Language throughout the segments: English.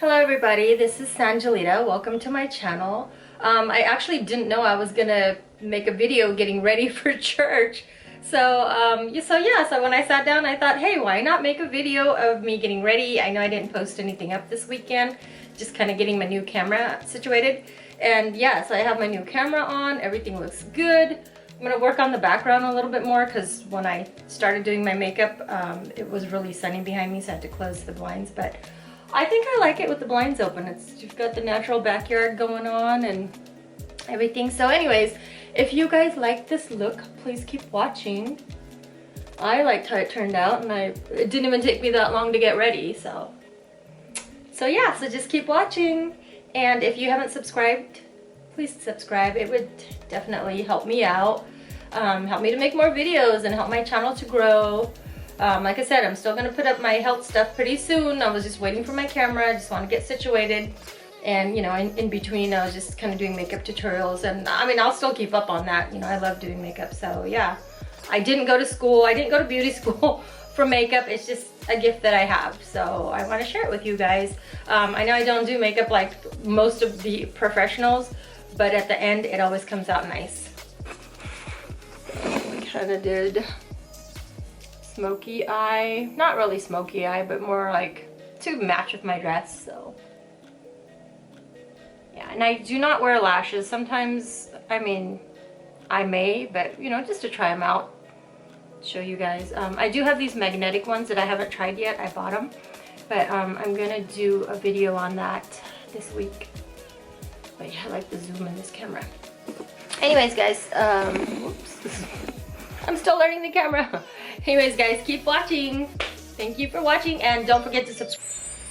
Hello everybody, this is Sanjalita. Welcome to my channel. I actually didn't know I was gonna make a video getting ready for church. So when I sat down I thought, hey, why not make a video of me getting ready? I know I didn't post anything up this weekend, just kind of getting my new camera situated. And yeah, so I have my new camera on, everything looks good. I'm gonna work on the background a little bit more because when I started doing my makeup, it was really sunny behind me, so I had to close the blinds, but I think I like it with the blinds open. You've got the natural backyard going on and everything. So anyways, if you guys like this look, please keep watching. I liked how it turned out, and it didn't even take me that long to get ready. So yeah, so just keep watching. And if you haven't subscribed, please subscribe. It would definitely help me out, help me to make more videos and help my channel to grow. Like I said, I'm still going to put up my health stuff pretty soon. I was just waiting for my camera. I just want to get situated. And, you know, in between, I was just kind of doing makeup tutorials. And, I mean, I'll still keep up on that. You know, I love doing makeup. So, yeah. I didn't go to school. I didn't go to beauty school for makeup. It's just a gift that I have. So, I want to share it with you guys. I know I don't do makeup like most of the professionals. But at the end, it always comes out nice. I kind of did smoky eye, not really smoky eye, but more like to match with my dress. So yeah, and I do not wear lashes sometimes. I mean, I may, but you know, just to try them out, show you guys. I do have these magnetic ones that I haven't tried yet. I bought them, but I'm gonna do a video on that this week. But yeah, I like the zoom in this camera. Anyways, guys, whoops. I'm still learning the camera. Anyways, guys, keep watching. Thank you for watching, and don't forget to subscribe.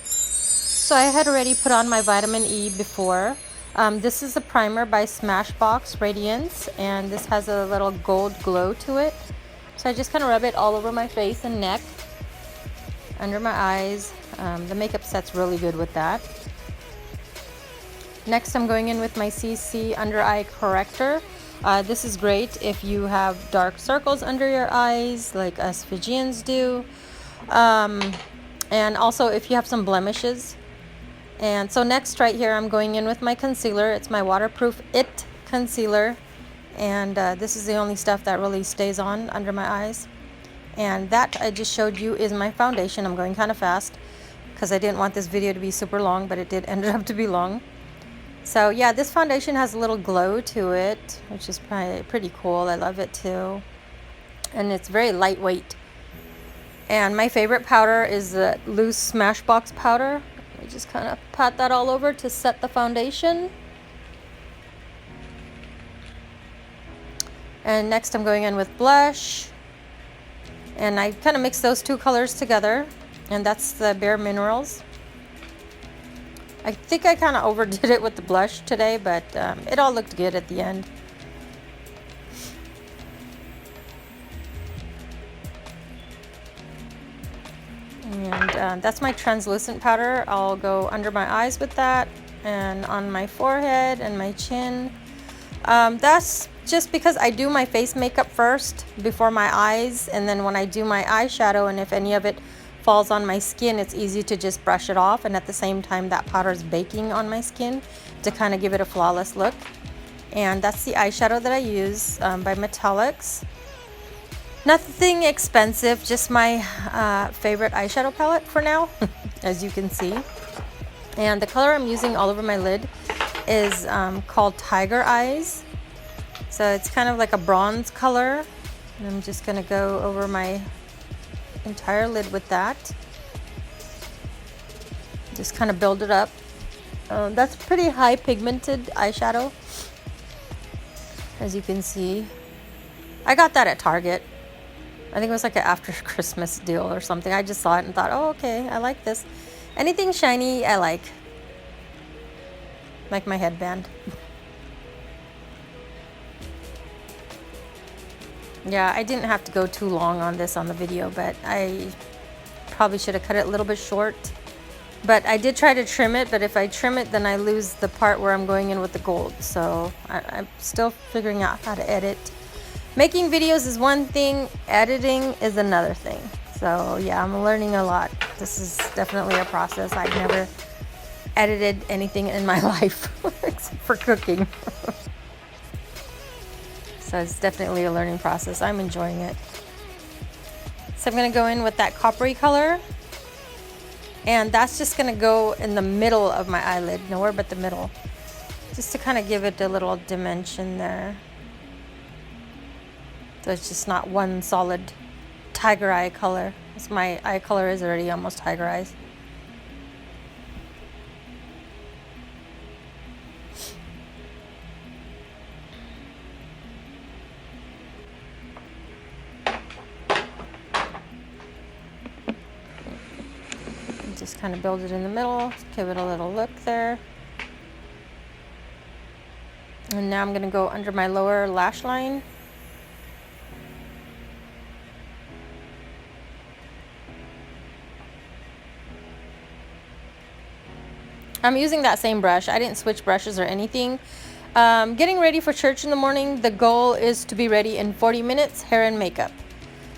So I had already put on my vitamin E before. This is a primer by Smashbox Radiance, and this has a little gold glow to it. So I just kind of rub it all over my face and neck, under my eyes. The makeup set's really good with that. Next, I'm going in with my CC Under Eye Corrector. This is great if you have dark circles under your eyes, like us Fijians do. And also if you have some blemishes. And so next right here, I'm going in with my concealer. It's my waterproof IT concealer. And this is the only stuff that really stays on under my eyes. And that I just showed you is my foundation. I'm going kind of fast because I didn't want this video to be super long, but it did end up to be long. So yeah, this foundation has a little glow to it, which is pretty cool. I love it too. And it's very lightweight. And my favorite powder is the loose Smashbox powder. I just kind of pat that all over to set the foundation. And next I'm going in with blush. And I kind of mix those two colors together. And that's the Bare Minerals. I think I kind of overdid it with the blush today, but it all looked good at the end. And that's my translucent powder. I'll go under my eyes with that, and on my forehead and my chin. That's just because I do my face makeup first before my eyes, and then when I do my eyeshadow, and if any of it falls on my skin, it's easy to just brush it off, and at the same time that powder is baking on my skin to kind of give it a flawless look. And that's the eyeshadow that I use by Metallics. Nothing expensive, just my favorite eyeshadow palette for now, as you can see. And the color I'm using all over my lid is called Tiger Eyes. So it's kind of like a bronze color, and I'm just gonna go over my entire lid with that. Just kind of build it up. That's pretty high pigmented eyeshadow, as you can see. I got that at Target. I think it was like an after Christmas deal or something. I just saw it and thought, oh, okay, I like this. Anything shiny I like my headband. Yeah, I didn't have to go too long on this on the video, but I probably should have cut it a little bit short. But I did try to trim it, but if I trim it, then I lose the part where I'm going in with the gold. So I'm still figuring out how to edit. Making videos is one thing, editing is another thing. So yeah, I'm learning a lot. This is definitely a process. I've never edited anything in my life except for cooking. So it's definitely a learning process. I'm enjoying it. So I'm going to go in with that coppery color. And that's just going to go in the middle of my eyelid, nowhere but the middle. Just to kind of give it a little dimension there. So it's just not one solid tiger eye color. As my eye color is already almost tiger eyes. Just kind of build it in the middle, give it a little look there. And now I'm going to go under my lower lash line. I'm using that same brush. I didn't switch brushes or anything. Getting ready for church in the morning. The goal is to be ready in 40 minutes, hair and makeup.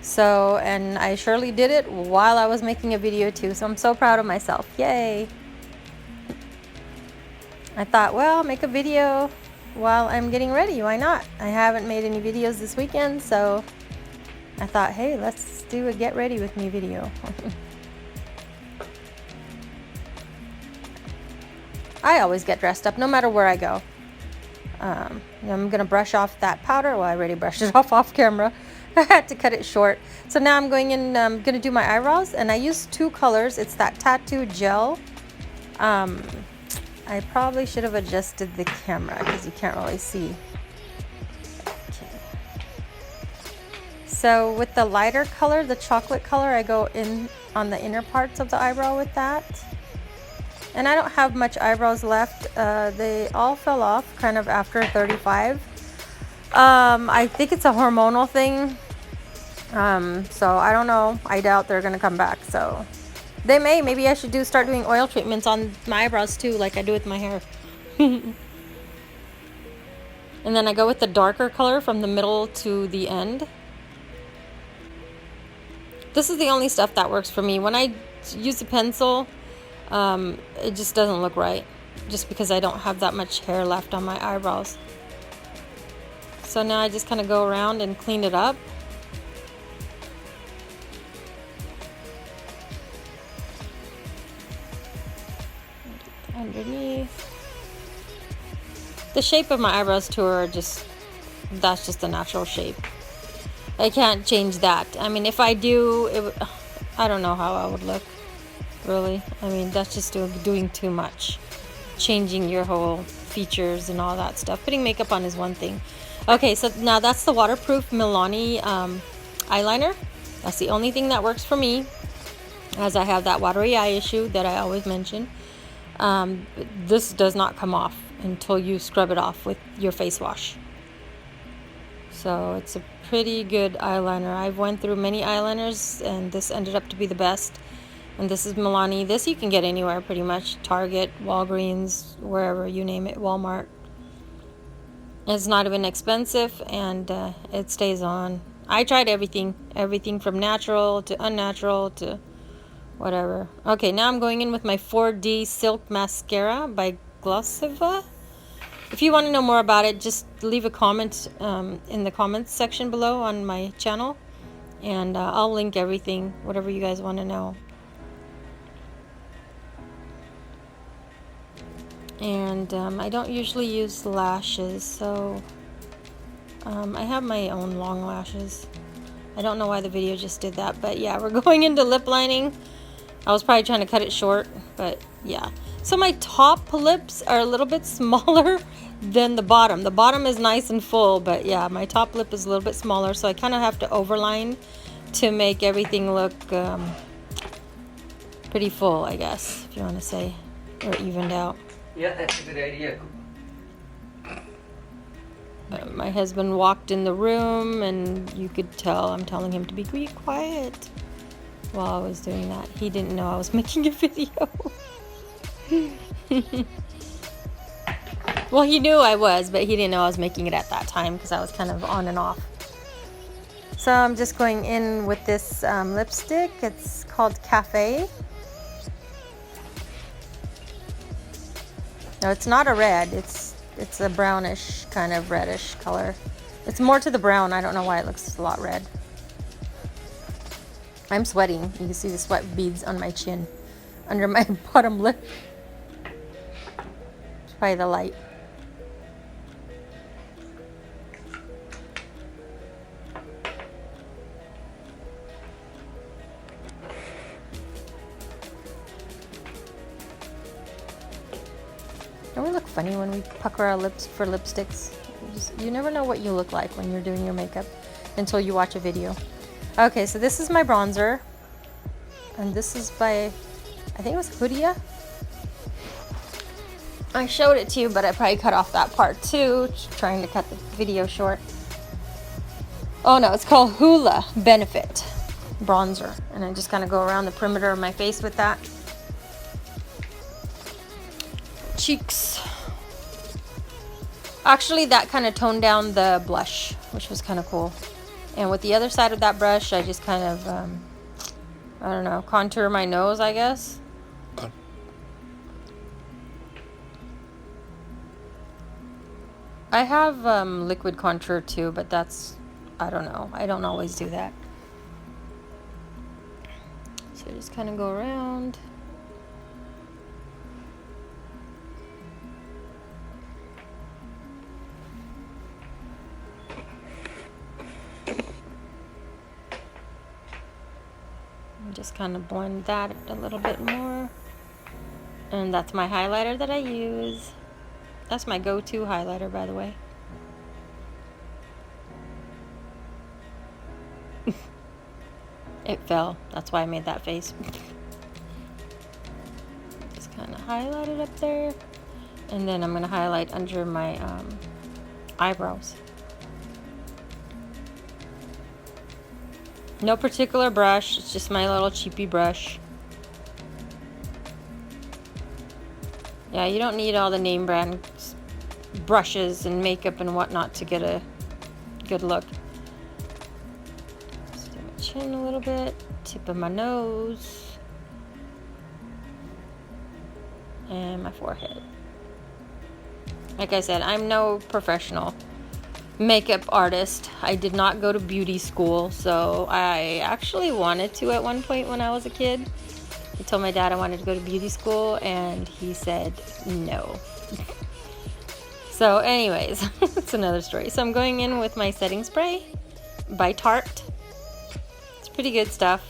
So, and I surely did it while I was making a video too. So I'm so proud of myself. Yay. I thought, well, make a video while I'm getting ready. Why not? I haven't made any videos this weekend. So I thought, hey, let's do a get ready with me video. I always get dressed up no matter where I go. I'm going to brush off that powder. Well, I already brushed it off camera. I had to cut it short. So now I'm going in, I'm going to do my eyebrows. And I use two colors. It's that tattoo gel. I probably should have adjusted the camera because you can't really see. Okay. So with the lighter color, the chocolate color, I go in on the inner parts of the eyebrow with that. And I don't have much eyebrows left. They all fell off kind of after 35. I think it's a hormonal thing. So I don't know. I doubt they're gonna come back. So they may. Maybe I should start doing oil treatments on my eyebrows too, like I do with my hair. And then I go with the darker color from the middle to the end. This is the only stuff that works for me. When I use a pencil, it just doesn't look right, just because I don't have that much hair left on my eyebrows. So now I just kind of go around and clean it up. Underneath. The shape of my eyebrows too are that's just the natural shape. I can't change that. I mean, if I do, I don't know how I would look. Really, I mean, that's just doing too much, changing your whole features and all that stuff. Putting makeup on is one thing. Okay, so now that's the waterproof Milani eyeliner. That's the only thing that works for me, as I have that watery eye issue that I always mention. This does not come off until you scrub it off with your face wash. So it's a pretty good eyeliner. I've went through many eyeliners and this ended up to be the best. And this is Milani. This you can get anywhere pretty much. Target, Walgreens, wherever you name it, Walmart. It's not even expensive and it stays on. I tried everything. Everything from natural to unnatural to whatever. Okay, now I'm going in with my 4D Silk Mascara by Glossiva. If you want to know more about it, just leave a comment in the comments section below on my channel. And I'll link everything, whatever you guys want to know. And I don't usually use lashes, so I have my own long lashes. I don't know why the video just did that, but yeah, we're going into lip lining. I was probably trying to cut it short, but yeah. So my top lips are a little bit smaller than the bottom. The bottom is nice and full, but yeah, my top lip is a little bit smaller, so I kind of have to overline to make everything look pretty full, I guess, if you want to say, or evened out. Yeah, that's a good idea. My husband walked in the room and you could tell I'm telling him to be quiet while I was doing that. He didn't know I was making a video. Well, he knew I was, but he didn't know I was making it at that time because I was kind of on and off. So I'm just going in with this lipstick. It's called Cafe. No, it's not a red. It's a brownish, kind of reddish color. It's more to the brown. I don't know why it looks a lot red. I'm sweating. You can see the sweat beads on my chin, under my bottom lip. It's probably the light. Don't we look funny when we pucker our lips for lipsticks? You never know what you look like when you're doing your makeup until you watch a video. Okay, so this is my bronzer. And this is by, I think it was Hudia. I showed it to you, but I probably cut off that part too, trying to cut the video short. Oh no, it's called Hula Benefit Bronzer. And I just kind of go around the perimeter of my face with that. Cheeks. Actually, that kind of toned down the blush, which was kind of cool. And with the other side of that brush, I just kind of, I don't know, contour my nose, I guess. I have liquid contour too, but that's, I don't know. I don't always do that. So I just kind of go around. Just kind of blend that a little bit more. And that's my highlighter that I use. That's my go-to highlighter, by the way. It fell. That's why I made that face. Just kind of highlight it up there. And then I'm going to highlight under my eyebrows. No particular brush, it's just my little cheapy brush. Yeah, you don't need all the name brand brushes and makeup and whatnot to get a good look. Just do my chin a little bit, tip of my nose, and my forehead. Like I said, I'm no professional makeup artist. I did not go to beauty school, so I actually wanted to at one point when I was a kid. I told my dad I wanted to go to beauty school, and he said no. So anyways, it's another story. So I'm going in with my setting spray by Tarte. It's pretty good stuff.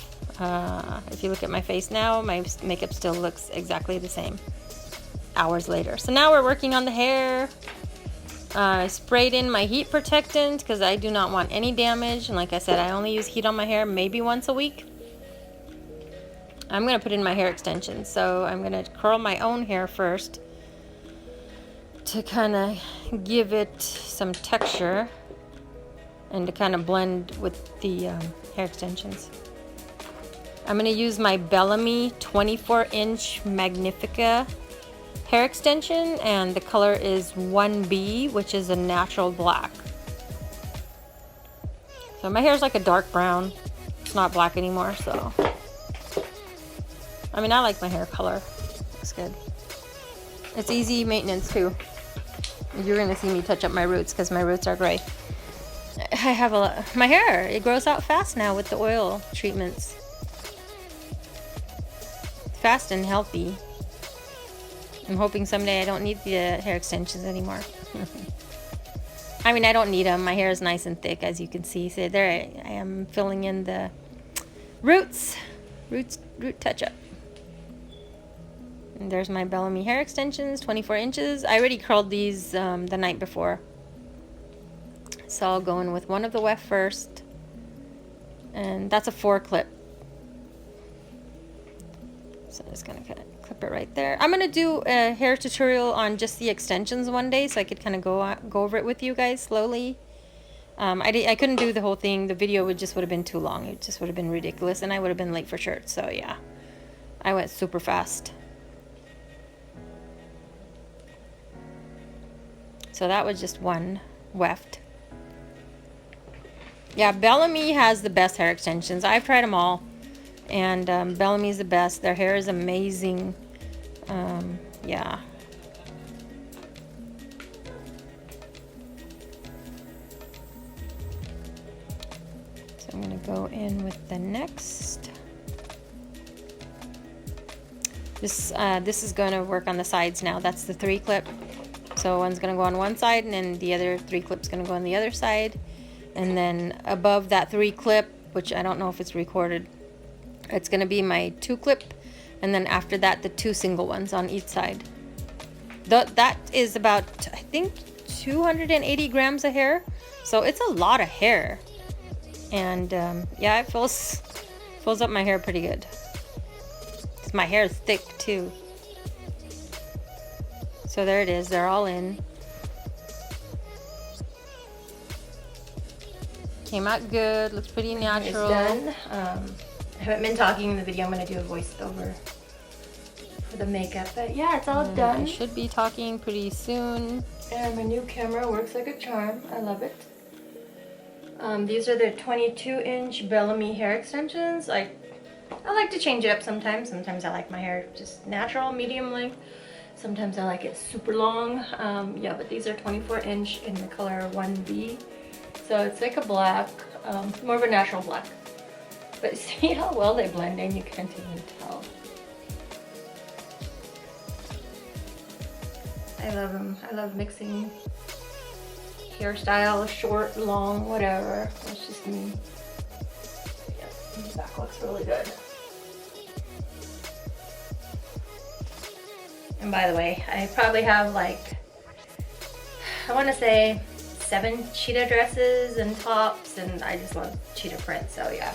If you look at my face now, my makeup still looks exactly the same hours later. So now we're working on the hair. I sprayed in my heat protectant because I do not want any damage. And like I said, I only use heat on my hair maybe once a week. I'm going to put in my hair extensions. So I'm going to curl my own hair first to kind of give it some texture and to kind of blend with the hair extensions. I'm going to use my Bellamy 24-inch Magnifica hair extension, and the color is 1B, which is a natural black. So my hair is like a dark brown. It's not black anymore, so I mean, I like my hair color. Looks good. It's easy maintenance too. You're gonna see me touch up my roots because my roots are gray. I have a lot. My hair, it grows out fast now with the oil treatments. Fast and healthy. I'm hoping someday I don't need the hair extensions anymore. I mean, I don't need them. My hair is nice and thick, as you can see. So there I am filling in the root touch-up. And there's my Bellamy hair extensions, 24 inches. I already curled these the night before. So I'll go in with one of the weft first. And that's a 4-clip. So I'm just going to clip it right there. I'm going to do a hair tutorial on just the extensions one day, so I could kind of go over it with you guys slowly. I couldn't do the whole thing. The video would have been too long. It just would have been ridiculous, and I would have been late for church. So yeah, I went super fast. So that was just one weft. Yeah, Bellamy has the best hair extensions. I've tried them all. And Bellamy is the best. Their hair is amazing. Yeah. go in with the next. This is going to work on the sides now. That's the 3 clip. So one's going to go on one side, and then the other 3 clips going to go on the other side. And then above that 3 clip, which I don't know if it's recorded, it's going to be my 2 clip, and then after that the 2 single ones on each side. That is about, I think, 280 grams of hair, so it's a lot of hair. And yeah, it fills up my hair pretty good. My hair is thick too. So there it is, they're all in. Came out good, looks pretty natural. It's done. I haven't been talking in the video. I'm gonna do a voiceover for the makeup, but yeah, it's all done. I should be talking pretty soon. And my new camera works like a charm. I love it. These are the 22-inch Bellamy hair extensions. I like to change it up sometimes. Sometimes I like my hair just natural, medium length. Sometimes I like it super long. Yeah, but these are 24-inch in the color 1B. So it's like a black, more of a natural black. But see how well they blend in? You can't even tell. I love them. I love mixing hairstyle, short, long, whatever. That's just me. Yeah, the back looks really good. And by the way, I probably have like, I want to say 7 cheetah dresses and tops, and I just love cheetah print, so yeah.